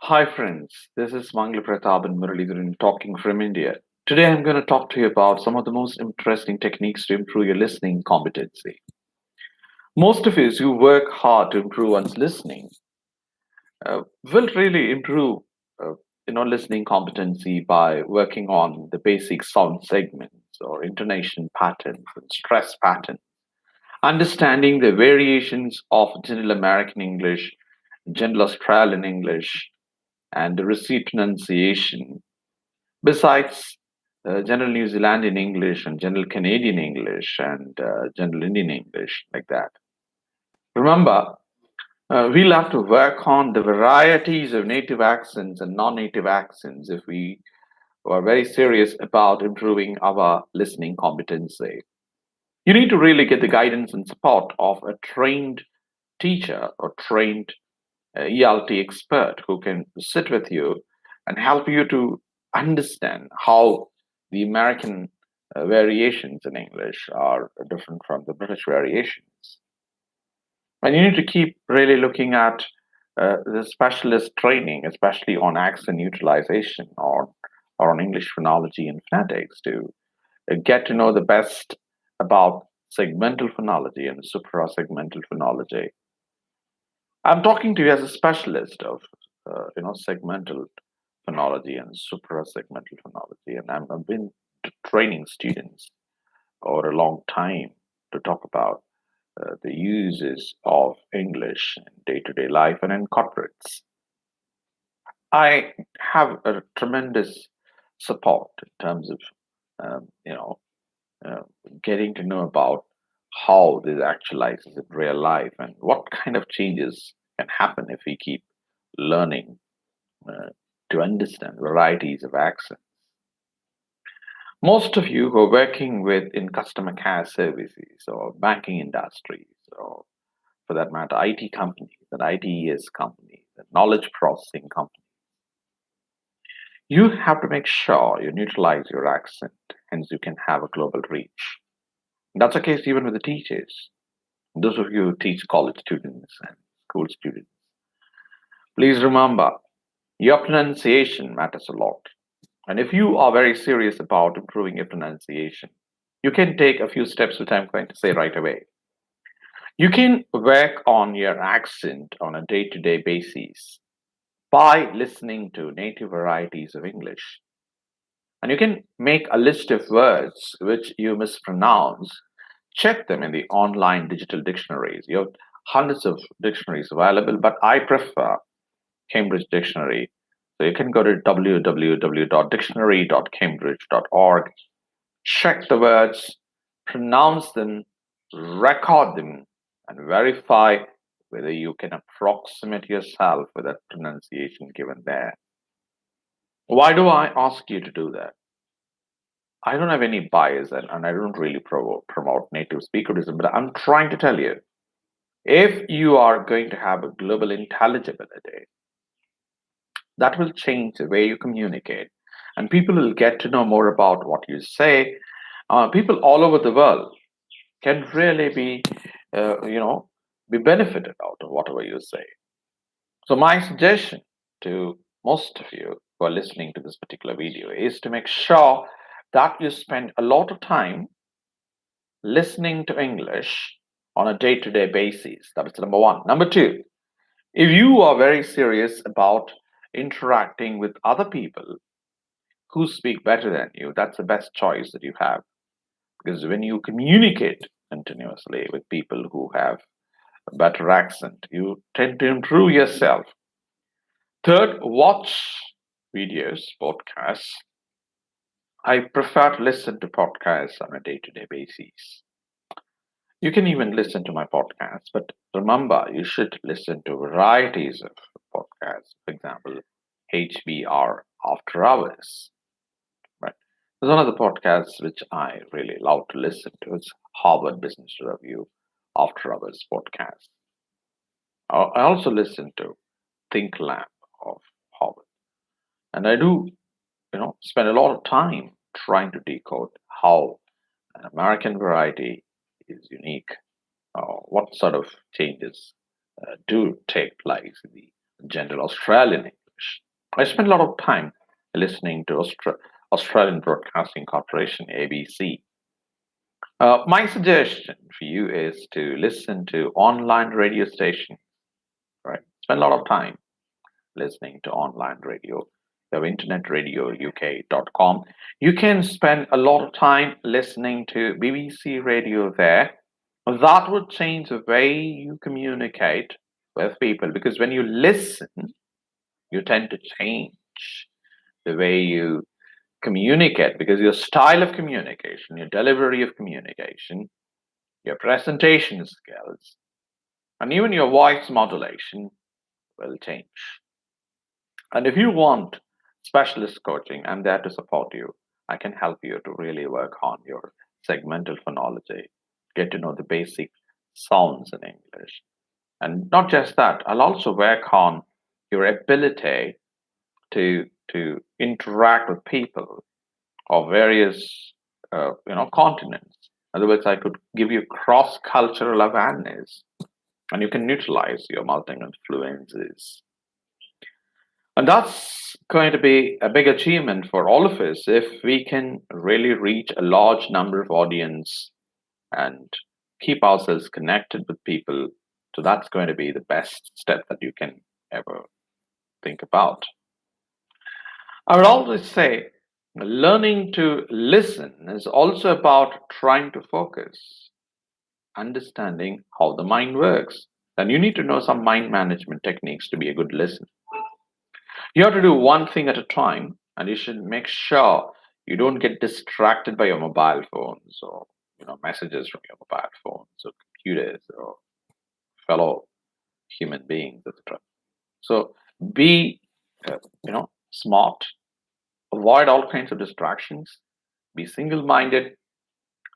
Hi friends, this is Mangal and Muralidharan talking from India. Today I'm going to talk to you about some of the most interesting techniques to improve your listening competency. Most of us who work hard to improve one's listening will really improve listening competency by working on the basic sound segments or intonation patterns and stress patterns, understanding the variations of General American English, General Australian English, and the receipt pronunciation. Besides General New Zealandian English and General Canadian English and General Indian English, like that. Remember, we'll have to work on the varieties of native accents and non native accents if we are very serious about improving our listening competency. You need to really get the guidance and support of a trained teacher or trained ELT expert who can sit with you and help you to understand how the American variations in English are different from the British variations. And you need to keep really looking at the specialist training, especially on accent utilization or on English phonology and phonetics to get to know the best about segmental phonology and suprasegmental phonology. I'm talking to you as a specialist of segmental phonology and suprasegmental phonology, and I've been training students over a long time to talk about the uses of English in day-to-day life and in corporates. I have a tremendous support in terms of um, you know uh, getting to know about how this actualizes in real life and what kind of changes can happen if we keep learning uh, to understand varieties of accents. Most of you who are working with in customer care services or banking industries or for that matter IT companies and ITES companies and knowledge processing companies, you have to make sure you neutralize your accent, hence you can have a global reach. That's the case even with the teachers. Those of you who teach college students and school students, please remember your pronunciation matters a lot. And if you are very serious about improving your pronunciation, you can take a few steps, which I'm going to say right away. You can work on your accent on a day to day basis by listening to native varieties of English. And you can make a list of words which you mispronounce. Check them in the online digital dictionaries. You have hundreds of dictionaries available, but I prefer Cambridge Dictionary. So you can go to www.dictionary.cambridge.org, check the words, pronounce them, record them, and verify whether you can approximate yourself with that pronunciation given there. Why do I ask you to do that? I don't have any bias and I don't really promote native speakerism, but I'm trying to tell you if you are going to have a global intelligibility, that will change the way you communicate. And people will get to know more about what you say. People all over the world can really be benefited out of whatever you say. So my suggestion to most of you who are listening to this particular video is to make sure that you spend a lot of time listening to English on a day-to-day basis. That is number one. Number two, if you are very serious about interacting with other people who speak better than you, that's the best choice that you have. Because when you communicate continuously with people who have a better accent, you tend to improve yourself. Third, watch videos, podcasts. I prefer to listen to podcasts on a day to day basis. You can even listen to my podcast, but remember, you should listen to varieties of podcasts. For example, HBR After Hours. Right. There's another podcast which I really love to listen to. It's Harvard Business Review After Hours podcast. I also listen to Think Lab of Harvard, and I do, spend a lot of time trying to decode how an American variety is unique, what sort of changes do take place in the general Australian English. English. I spend a lot of time listening to Australian Broadcasting Corporation, ABC. My suggestion for you is to listen to online radio stations, right? Spend a lot of time listening to online radio. You have Internet Radio UK.com. You can spend a lot of time listening to BBC Radio there. That would change the way you communicate with people, because when you listen, you tend to change the way you communicate, because your style of communication, your delivery of communication, your presentation skills, and even your voice modulation will change. And if you want specialist coaching, I'm there to support you. I can help you to really work on your segmental phonology, get to know the basic sounds in English. And not just that, I'll also work on your ability to interact with people of various continents. In other words, I could give you cross-cultural awareness, and you can utilize your multilingual fluencies. And that's going to be a big achievement for all of us if we can really reach a large number of audience and keep ourselves connected with people. So that's going to be the best step that you can ever think about. I would always say learning to listen is also about trying to focus, understanding how the mind works. And you need to know some mind management techniques to be a good listener. You have to do one thing at a time, and you should make sure you don't get distracted by your mobile phones or messages from your mobile phones or computers or fellow human beings, etc. So be smart, avoid all kinds of distractions, be single-minded,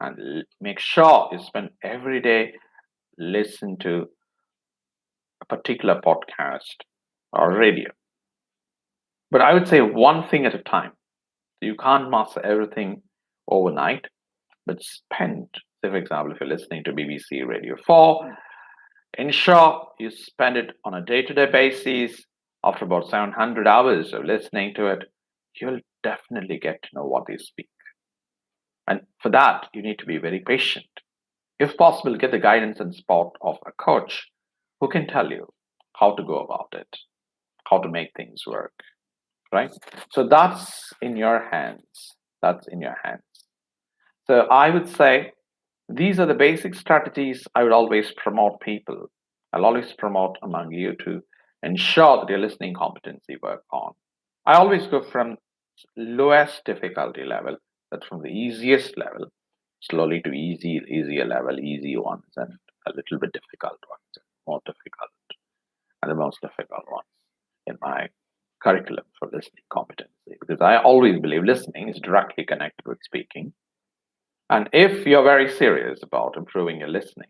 and make sure you spend every day listen to a particular podcast or radio. But I would say one thing at a time. You can't master everything overnight, but spend, say for example, if you're listening to BBC Radio 4, ensure you spend it on a day-to-day basis. After about 700 hours of listening to it, you'll definitely get to know what they speak. And for that, you need to be very patient. If possible, get the guidance and support of a coach who can tell you how to go about it, how to make things work, right? So that's in your hands. That's in your hands. So I would say these are the basic strategies I would always promote people. I'll always promote among you to ensure that your listening competency work on. I always go from lowest difficulty level, that's from the easiest level, slowly to easier level, easy ones, and a little bit difficult ones, more difficult, and the most difficult ones in my curriculum for listening competency. Because I always believe listening is directly connected with speaking. And if you're very serious about improving your listening,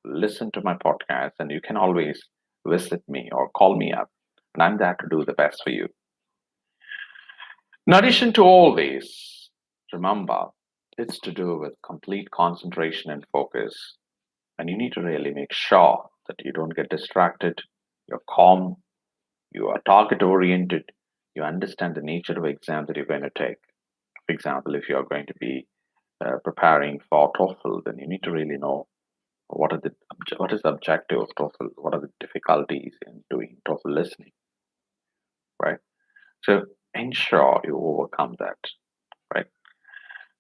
listen to my podcast, and you can always visit me or call me up, and I'm there to do the best for you. In addition to all these, remember, it's to do with complete concentration and focus. And you need to really make sure that you don't get distracted, you're calm, you are target oriented, you understand the nature of exam that you're going to take. For example, if you're going to be preparing for TOEFL, then you need to really know what is the objective of TOEFL, what are the difficulties in doing TOEFL listening, right? So ensure you overcome that, right?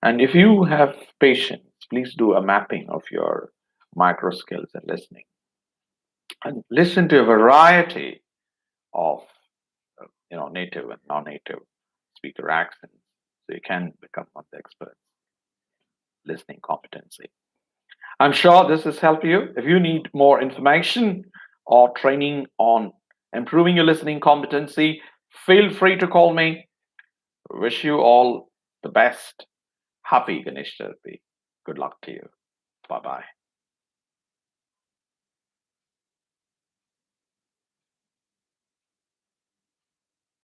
And if you have patience, please do a mapping of your micro skills in listening, and listen to a variety of native and non-native speaker accents, so you can become one of the experts listening competency. I'm sure this has helped you. If you need more information or training on improving your listening competency, feel free to call me. Wish you all the best. Happy Ganesh Chaturthi. Good luck to you. Bye bye.